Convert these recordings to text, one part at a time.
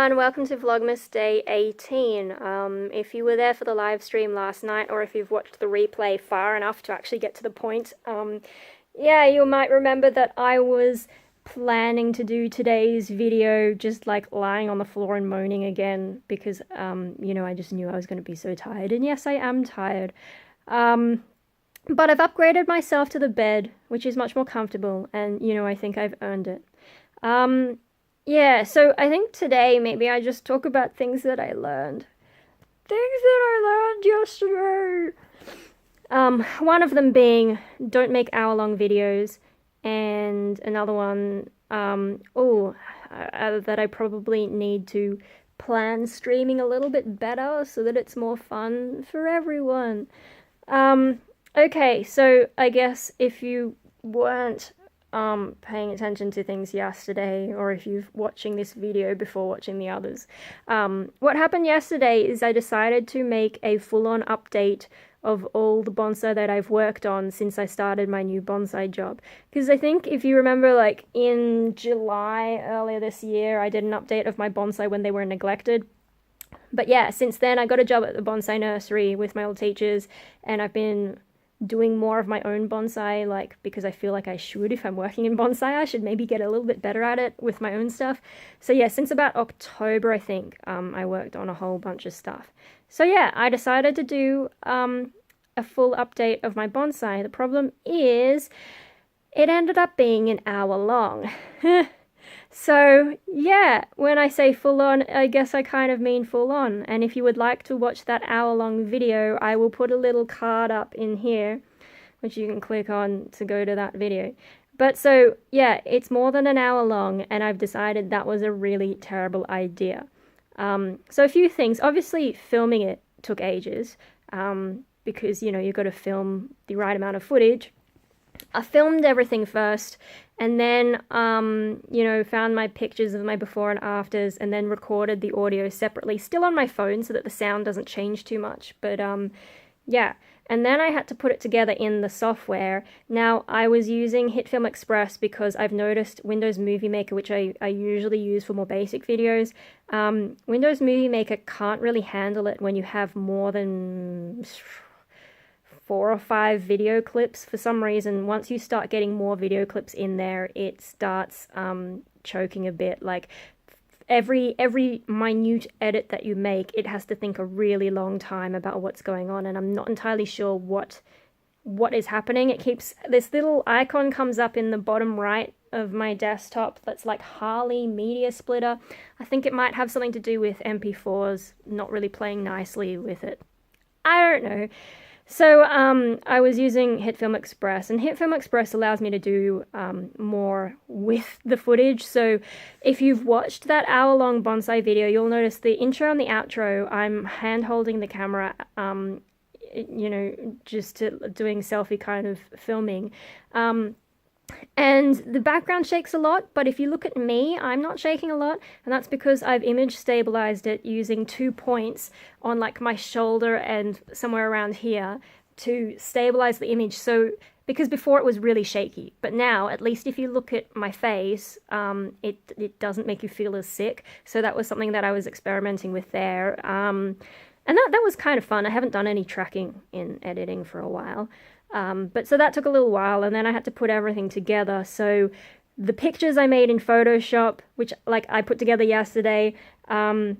everyone, welcome to Vlogmas Day 18. If you were there for the live stream last night, or if you've watched the replay far enough to actually get to the point, yeah, you might remember that I was planning to do today's video just like lying on the floor and moaning again because, I just knew I was going to be so tired. And yes, I am tired. But I've upgraded myself to the bed, which is much more comfortable, and, I think I've earned it. Yeah, so I think today maybe I just talk about things that I learned. Things that I learned yesterday! One of them being don't make hour-long videos, and another one, that I probably need to plan streaming a little bit better so that it's more fun for everyone. Okay, so I guess if you weren't paying attention to things yesterday, or if you're watching this video before watching the others, what happened yesterday is I decided to make a full-on update of all the bonsai that I've worked on since I started my new bonsai job. Because I think if you remember, like in July earlier this year, I did an update of my bonsai when they were neglected. But yeah, since then I got a job at the bonsai nursery with my old teachers, and I've been doing more of my own bonsai, like, because I feel like I should. If I'm working in bonsai, I should maybe get a little bit better at it with my own stuff. So yeah, since about October, I think, I worked on a whole bunch of stuff. So yeah, I decided to do a full update of my bonsai. The problem is, it ended up being an hour long. So, yeah, when I say full on, I guess I kind of mean full on. And if you would like to watch that hour-long video, I will put a little card up in here, which you can click on to go to that video. But so, yeah, it's more than an hour long, and I've decided that was a really terrible idea. So a few things. Obviously, filming it took ages, because, you've got to film the right amount of footage. I filmed everything first, and then, found my pictures of my before and afters, and then recorded the audio separately, still on my phone so that the sound doesn't change too much. But, yeah. And then I had to put it together in the software. Now, I was using HitFilm Express because I've noticed Windows Movie Maker, which I usually use for more basic videos, Windows Movie Maker can't really handle it when you have more than 4 or 5 video clips. For some reason, once you start getting more video clips in there, it starts choking a bit. Like every minute edit that you make, it has to think a really long time about what's going on, and I'm not entirely sure what is happening. It keeps, this little icon comes up in the bottom right of my desktop that's like Harley Media Splitter. I think it might have something to do with MP4s not really playing nicely with it. I don't know. So I was using HitFilm Express, and HitFilm Express allows me to do more with the footage. So if you've watched that hour-long bonsai video, you'll notice the intro and the outro, I'm hand-holding the camera, just doing selfie kind of filming. And the background shakes a lot, but if you look at me, I'm not shaking a lot, and that's because I've image stabilized it using 2 points on like my shoulder and somewhere around here to stabilize the image. So, because before it was really shaky, but now, at least if you look at my face, it doesn't make you feel as sick. So that was something that I was experimenting with there. And that was kind of fun. I haven't done any tracking in editing for a while. But so that took a little while, and then I had to put everything together. So the pictures I made in Photoshop, which like I put together yesterday, syncing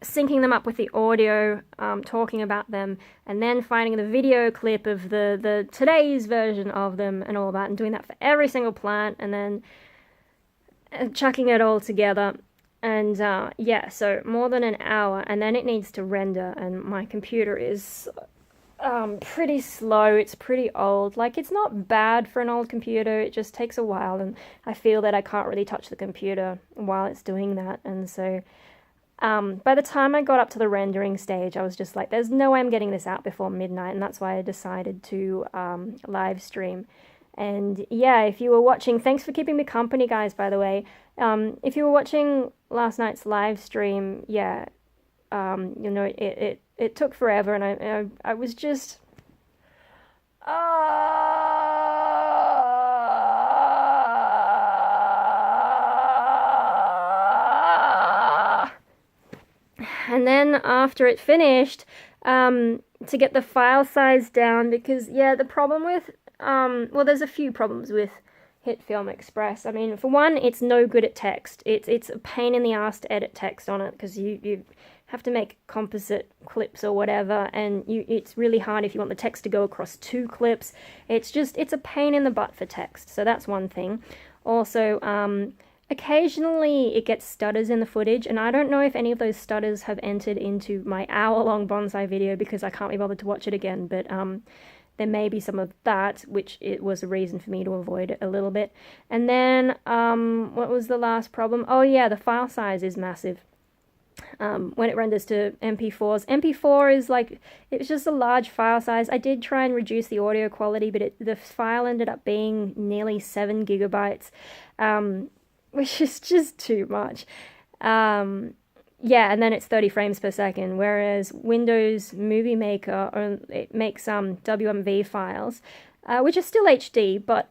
them up with the audio, talking about them, and then finding the video clip of the today's version of them and all that, and doing that for every single plant, and then chucking it all together. And yeah, so more than an hour, and then it needs to render, and my computer is pretty slow. It's pretty old. Like, it's not bad for an old computer, it just takes a while, and I feel that I can't really touch the computer while it's doing that. And so by the time I got up to the rendering stage, I was just like, there's no way I'm getting this out before midnight, and that's why I decided to live stream. And yeah, if you were watching, thanks for keeping me company, guys, by the way. If you were watching last night's live stream, yeah, it took forever, and I was just And then after it finished, to get the file size down, because yeah, the problem with well, there's a few problems with HitFilm Express. I mean, for one, it's no good at text. It's a pain in the ass to edit text on it, because you have to make composite clips or whatever, and it's really hard if you want the text to go across 2 clips. It's a pain in the butt for text. So that's one thing. Also, occasionally it gets stutters in the footage, and I don't know if any of those stutters have entered into my hour-long bonsai video, because I can't be bothered to watch it again, but there may be some of that, which it was a reason for me to avoid it a little bit. And then, what was the last problem? Oh yeah, the file size is massive. When it renders to MP4s. MP4 is like, it's just a large file size. I did try and reduce the audio quality, but the file ended up being nearly 7 gigabytes, which is just too much. Yeah, and then it's 30 frames per second, whereas Windows Movie Maker, it makes WMV files, which are still HD, but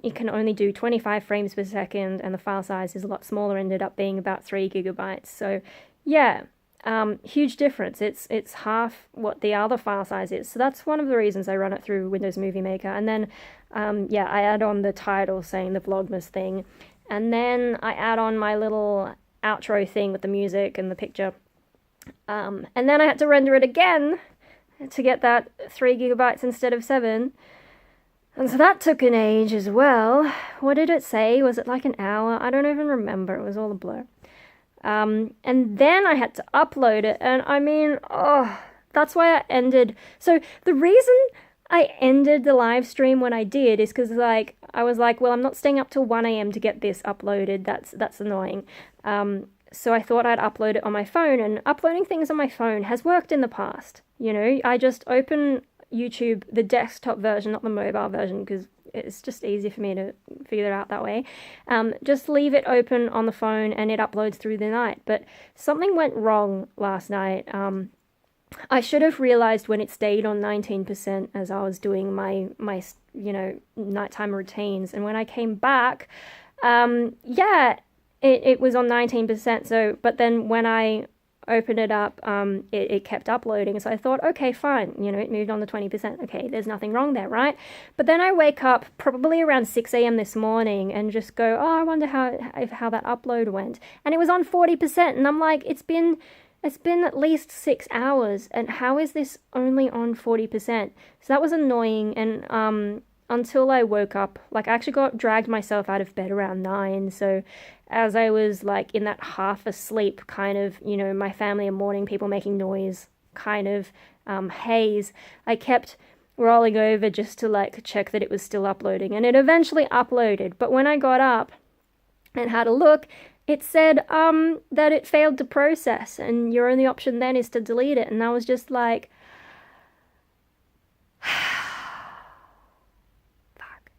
it can only do 25 frames per second, and the file size is a lot smaller, ended up being about 3 gigabytes. So yeah, huge difference. It's half what the other file size is. So that's one of the reasons I run it through Windows Movie Maker. And then, yeah, I add on the title saying the Vlogmas thing. And then I add on my little outro thing with the music and the picture. And then I had to render it again to get that 3 gigabytes instead of 7. And so that took an age as well. What did it say? Was it like an hour? I don't even remember. It was all a blur. And then I had to upload it. And I mean, oh, that's why I ended. So the reason I ended the live stream when I did is because, like, I was like, well, I'm not staying up till 1 a.m. to get this uploaded. That's annoying. So I thought I'd upload it on my phone, and uploading things on my phone has worked in the past. You know, I just open YouTube, the desktop version, not the mobile version, because it's just easier for me to figure it out that way. Just leave it open on the phone and it uploads through the night. But something went wrong last night. I should have realized when it stayed on 19% as I was doing my you know, nighttime routines. And when I came back, yeah, it was on 19%. So, but then when I opened it up, it kept uploading. So I thought, okay, fine, you know, it moved on to 20%. Okay, there's nothing wrong there, right? But then I wake up probably around 6 a.m. this morning and just go, oh, I wonder how that upload went. And it was on 40%. And I'm like, it's been at least 6 hours, and how is this only on 40%? So that was annoying. And until I woke up, like, I actually dragged myself out of bed around 9. So as I was like in that half asleep kind of, you know, my family and morning people making noise kind of haze, I kept rolling over just to like check that it was still uploading, and it eventually uploaded. But when I got up and had a look, it said that it failed to process, and your only option then is to delete it. And I was just like, fuck.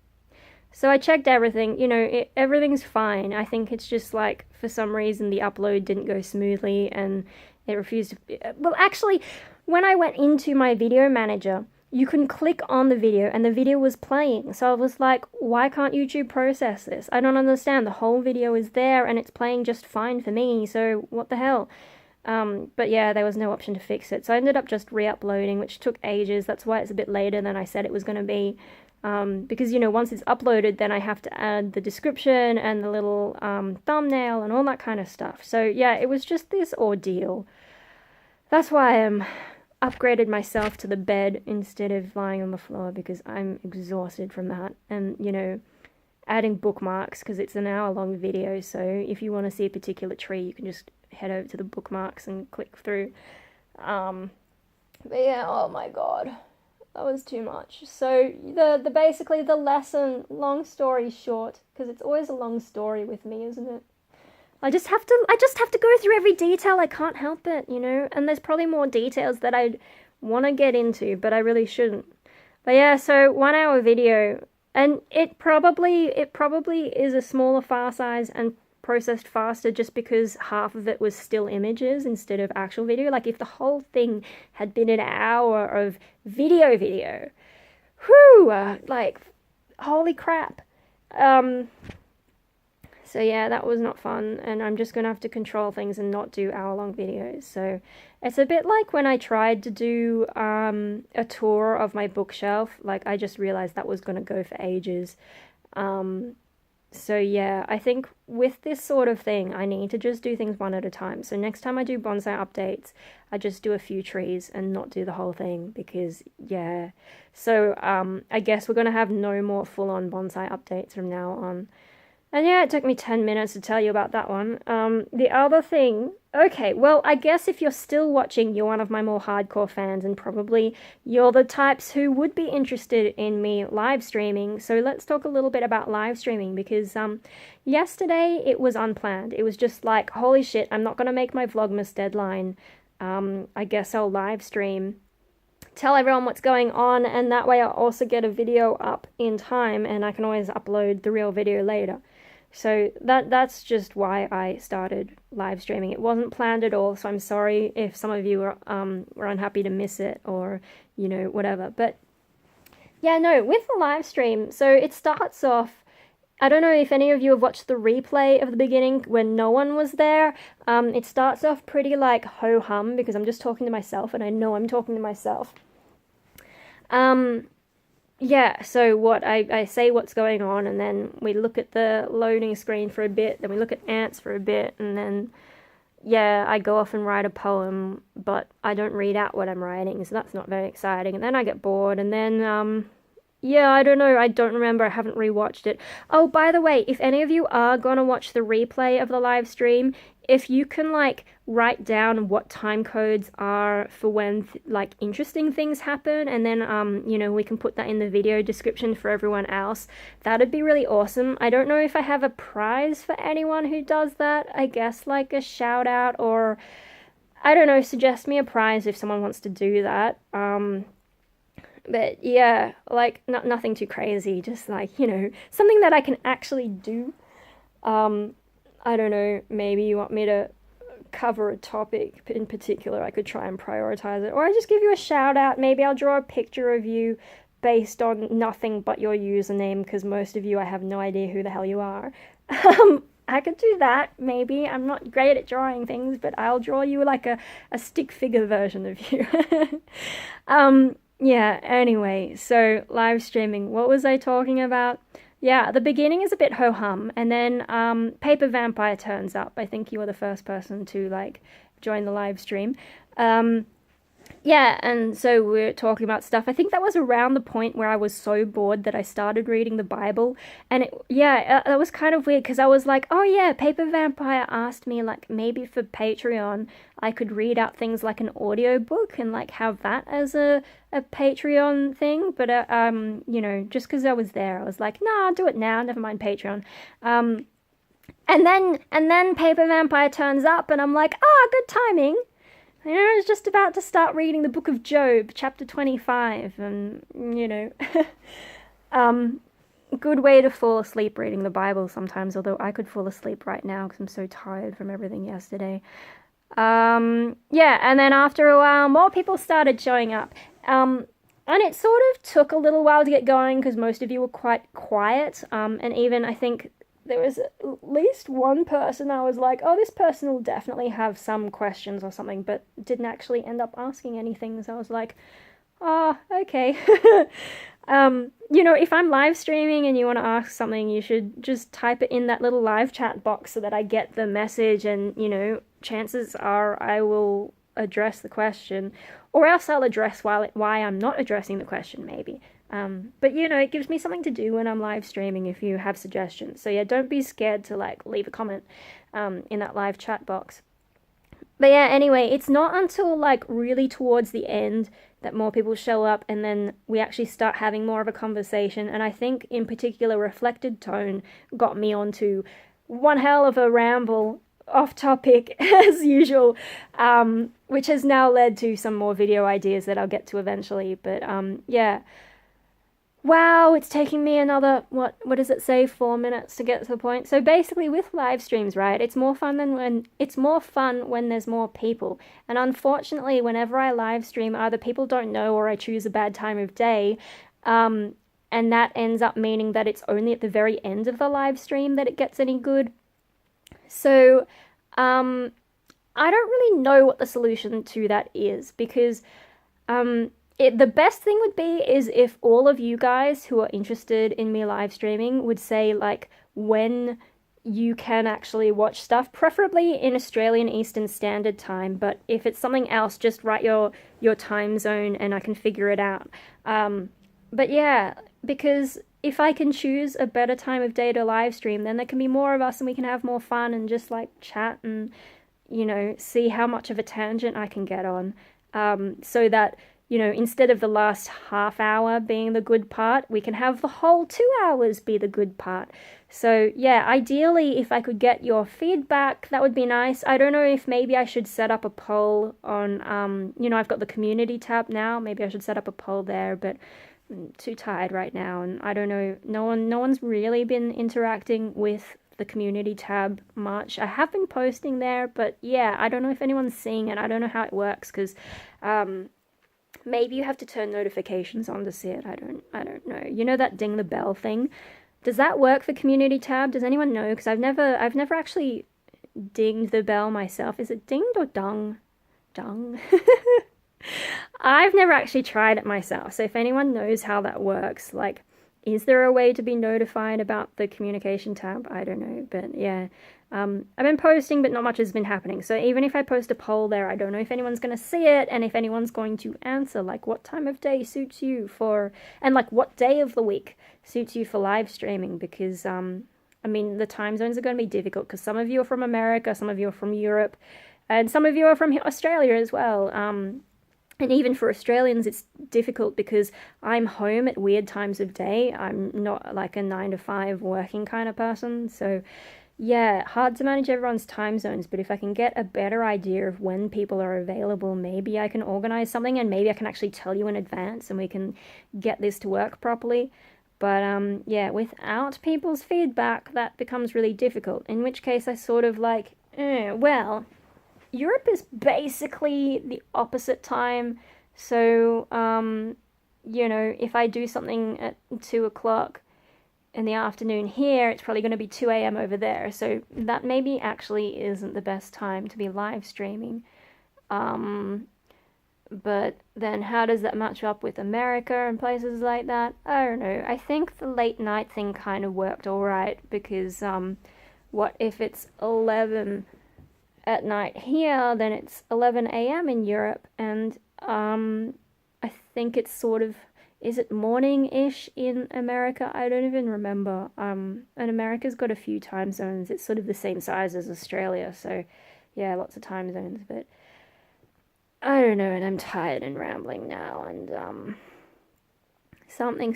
So I checked everything, you know, everything's fine. I think it's just like, for some reason, the upload didn't go smoothly and it refused to... Well, actually, when I went into my video manager, you can click on the video and the video was playing. So I was like, why can't YouTube process this? I don't understand. The whole video is there and it's playing just fine for me. So what the hell? But yeah, there was no option to fix it. So I ended up just re-uploading, which took ages. That's why it's a bit later than I said it was going to be. Because, you know, once it's uploaded, then I have to add the description and the little thumbnail and all that kind of stuff. So yeah, it was just this ordeal. That's why I'm upgraded myself to the bed instead of lying on the floor, because I'm exhausted from that. And, you know, adding bookmarks, because it's an hour-long video, so if you want to see a particular tree, you can just head over to the bookmarks and click through. But yeah, oh my god, that was too much. So the basically the lesson, long story short, because it's always a long story with me, isn't it? I just have to go through every detail. I can't help it, you know? And there's probably more details that I'd want to get into, but I really shouldn't. But yeah, so 1 hour video, and it probably is a smaller file size and processed faster just because half of it was still images instead of actual video. Like, if the whole thing had been an hour of video, whew, like, holy crap. So yeah, that was not fun, and I'm just gonna have to control things and not do hour-long videos. So it's a bit like when I tried to do a tour of my bookshelf. Like I just realized that was gonna go for ages. Um, so yeah, I think with this sort of thing, I need to just do things one at a time. So next time I do bonsai updates, I just do a few trees and not do the whole thing because yeah. So I guess we're gonna have no more full-on bonsai updates from now on. And yeah, it took me 10 minutes to tell you about that one. The other thing, okay, well, I guess if you're still watching, you're one of my more hardcore fans, and probably you're the types who would be interested in me live streaming. So let's talk a little bit about live streaming because yesterday it was unplanned. It was just like, holy shit, I'm not going to make my Vlogmas deadline. I guess I'll live stream, tell everyone what's going on, and that way I'll also get a video up in time and I can always upload the real video later. So that's just why I started live streaming. It wasn't planned at all, so I'm sorry if some of you were unhappy to miss it or, you know, whatever. But yeah, no, with the live stream, so it starts off, I don't know if any of you have watched the replay of the beginning when no one was there. It starts off pretty like ho-hum because I'm just talking to myself and I know I'm talking to myself. Yeah, so what I say what's going on, and then we look at the loading screen for a bit, then we look at ants for a bit, and then yeah, I go off and write a poem, but I don't read out what I'm writing, so that's not very exciting. And then I get bored, and then yeah, I don't know, I don't remember, I haven't rewatched it. Oh, by the way, if any of you are gonna watch the replay of the live stream, if you can like write down what time codes are for when like interesting things happen, and then you know, we can put that in the video description for everyone else, that'd be really awesome. I don't know if I have a prize for anyone who does that. I guess like a shout out, or I don't know, suggest me a prize if someone wants to do that. But yeah, like nothing too crazy, just like, you know, something that I can actually do. I don't know, maybe you want me to cover a topic in particular, I could try and prioritize it. Or I just give you a shout out, maybe I'll draw a picture of you based on nothing but your username, because most of you, I have no idea who the hell you are. I could do that, maybe. I'm not great at drawing things, but I'll draw you like a stick figure version of you. Yeah, anyway, so live streaming, what was I talking about? Yeah, the beginning is a bit ho-hum, and then Paper Vampire turns up. I think you were the first person to like join the live stream. Yeah, and so we're talking about stuff. I think that was around the point where I was so bored that I started reading the Bible. And that was kind of weird because I was like, oh yeah, Paper Vampire asked me like maybe for Patreon I could read out things like an audiobook and like have that as a Patreon thing. But you know, just because I was there, I was like, nah, I'll do it now, never mind Patreon. And then Paper Vampire turns up and I'm like, ah, good timing. You know, I was just about to start reading the book of Job, chapter 25, and, you know, good way to fall asleep reading the Bible sometimes, although I could fall asleep right now because I'm so tired from everything yesterday. Yeah, and then after a while, more people started showing up, and it sort of took a little while to get going because most of you were quite quiet, and even, I think, there was at least one person I was like, oh, this person will definitely have some questions or something, but didn't actually end up asking anything. So I was like, oh, okay. You know, if I'm live streaming and you want to ask something, you should just type it in that little live chat box so that I get the message, and, you know, chances are I will address the question, or else I'll address why I'm not addressing the question, maybe. But you know, it gives me something to do when I'm live streaming if you have suggestions. So yeah, don't be scared to like leave a comment in that live chat box. But yeah, anyway, it's not until like really towards the end that more people show up, and then we actually start having more of a conversation. And I think in particular Reflected Tone got me onto one hell of a ramble off topic as usual, which has now led to some more video ideas that I'll get to eventually. But yeah. Wow, it's taking me another, what does it say, 4 minutes to get to the point. So basically with live streams, right, it's more fun when there's more people. And unfortunately, whenever I live stream, either people don't know or I choose a bad time of day, and that ends up meaning that it's only at the very end of the live stream that it gets any good. So, I don't really know what the solution to that is, because the best thing would be is if all of you guys who are interested in me live streaming would say, like, when you can actually watch stuff, preferably in Australian Eastern Standard Time, but if it's something else, just write your time zone and I can figure it out. But yeah, because if I can choose a better time of day to live stream, then there can be more of us and we can have more fun and just like chat and, you know, see how much of a tangent I can get on. So that, you know, instead of the last half hour being the good part, we can have the whole 2 hours be the good part. So yeah, ideally, if I could get your feedback, that would be nice. I don't know if maybe I should set up a poll on, you know, I've got the community tab now. Maybe I should set up a poll there, but I'm too tired right now, and I don't know. No one's really been interacting with the community tab much. I have been posting there, but yeah, I don't know if anyone's seeing it. I don't know how it works, because maybe you have to turn notifications on to see it. I don't know. You know that ding the bell thing? Does that work for community tab? Does anyone know? Because I've never actually dinged the bell myself. Is it dinged or dung? Dung? I've never actually tried it myself. So if anyone knows how that works, like, is there a way to be notified about the communication tab? I don't know, but yeah. I've been posting, but not much has been happening. So even if I post a poll there, I don't know if anyone's going to see it, and if anyone's going to answer, like, what time of day suits you for, and like what day of the week suits you for live streaming, because I mean, the time zones are going to be difficult, because some of you are from America, some of you are from Europe, and some of you are from Australia as well. And even for Australians, it's difficult because I'm home at weird times of day. I'm not like a 9 to 5 working kind of person. So yeah, hard to manage everyone's time zones. But if I can get a better idea of when people are available, maybe I can organize something, and maybe I can actually tell you in advance and we can get this to work properly. But yeah, without people's feedback, that becomes really difficult. In which case I sort of like, well, Europe is basically the opposite time, so, you know, if I do something at 2 o'clock in the afternoon here, it's probably going to be 2 a.m. over there, so that maybe actually isn't the best time to be live streaming. But then how does that match up with America and places like that? I don't know. I think the late night thing kind of worked alright, because, what if it's 11 at night here, then it's 11 a.m. in Europe, and I think it's sort of, is it morning-ish in America? I don't even remember. And America's got a few time zones. It's sort of the same size as Australia, so yeah, lots of time zones, but I don't know, and I'm tired and rambling now, and something,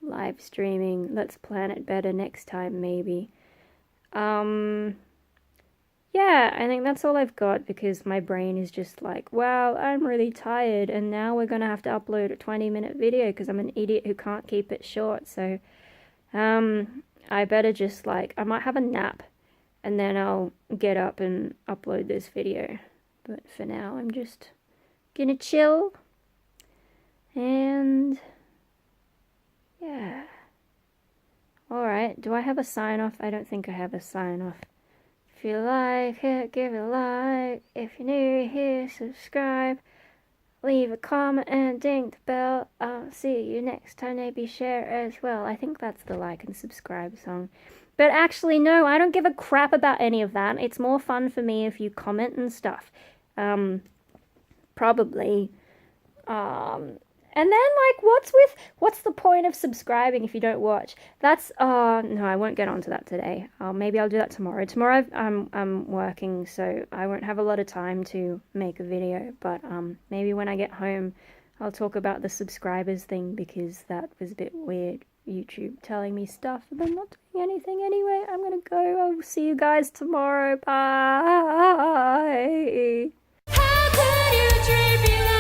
live streaming, let's plan it better next time, maybe. Yeah, I think that's all I've got, because my brain is just like, wow, I'm really tired, and now we're gonna have to upload a 20-minute video because I'm an idiot who can't keep it short. So I better just, like, I might have a nap and then I'll get up and upload this video. But for now, I'm just gonna chill, and yeah. Alright, do I have a sign off? I don't think I have a sign off. If you like it, give it a like. If you're new here, subscribe. Leave a comment and ding the bell. I'll see you next time. Maybe share as well. I think that's the like and subscribe song. But actually, no, I don't give a crap about any of that. It's more fun for me if you comment and stuff. Probably. And then, like, what's the point of subscribing if you don't watch? That's, no, I won't get onto that today. Maybe I'll do that tomorrow. Tomorrow I'm working, so I won't have a lot of time to make a video, but, maybe when I get home, I'll talk about the subscribers thing, because that was a bit weird. YouTube telling me stuff, and I'm not doing anything anyway. I'm gonna go. I'll see you guys tomorrow. Bye! How could you treat me like